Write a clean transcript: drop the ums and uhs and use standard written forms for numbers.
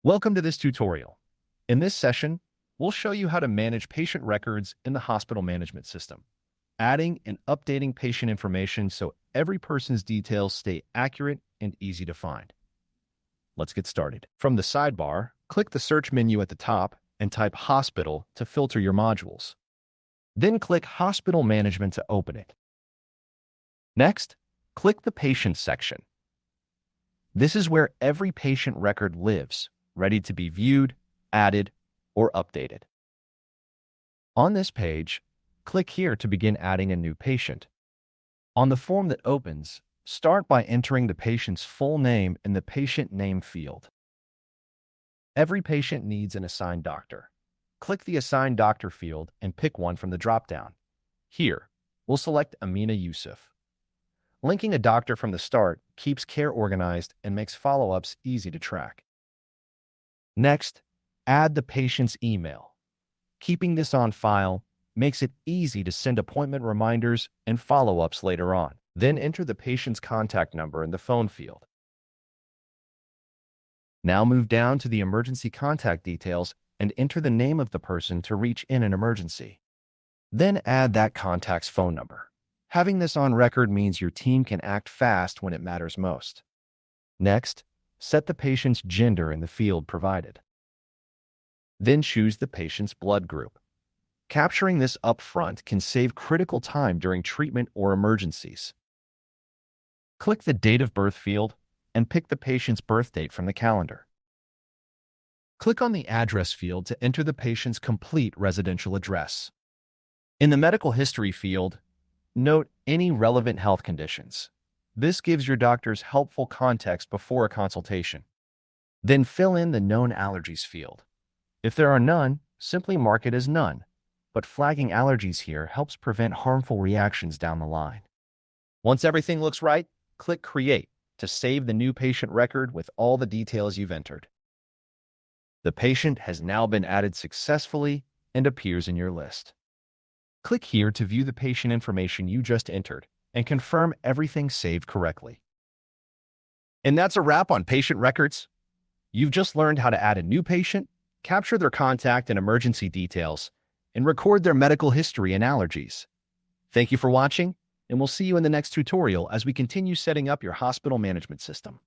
Welcome to this tutorial. In this session, we'll show you how to manage patient records in the hospital management system, adding and updating patient information so every person's details stay accurate and easy to find. Let's get started. From the sidebar, click the search menu at the top and type Hospital to filter your modules. Then click Hospital Management to open it. Next, click the Patients section. This is where every patient record lives, ready to be viewed, added, or updated. On this page, click here to begin adding a new patient. On the form that opens, start by entering the patient's full name in the patient name field. Every patient needs an assigned doctor. Click the assigned doctor field and pick one from the drop-down. Here, we'll select Amina Yusuf. Linking a doctor from the start keeps care organized and makes follow-ups easy to track. Next, add the patient's email. Keeping this on file makes it easy to send appointment reminders and follow-ups later on. Then enter the patient's contact number in the phone field. Now move down to the emergency contact details and enter the name of the person to reach in an emergency. Then add that contact's phone number. Having this on record means your team can act fast when it matters most. Next, set the patient's gender in the field provided. Then choose the patient's blood group. Capturing this up front can save critical time during treatment or emergencies. Click the date of birth field and pick the patient's birth date from the calendar. Click on the address field to enter the patient's complete residential address. In the medical history field, note any relevant health conditions. This gives your doctors helpful context before a consultation. Then fill in the known allergies field. If there are none, simply mark it as none, but flagging allergies here helps prevent harmful reactions down the line. Once everything looks right, click Create to save the new patient record with all the details you've entered. The patient has now been added successfully and appears in your list. Click here to view the patient information you just entered and confirm everything saved correctly. And that's a wrap on patient records. You've just learned how to add a new patient, capture their contact and emergency details, and record their medical history and allergies. Thank you for watching, and we'll see you in the next tutorial as we continue setting up your hospital management system.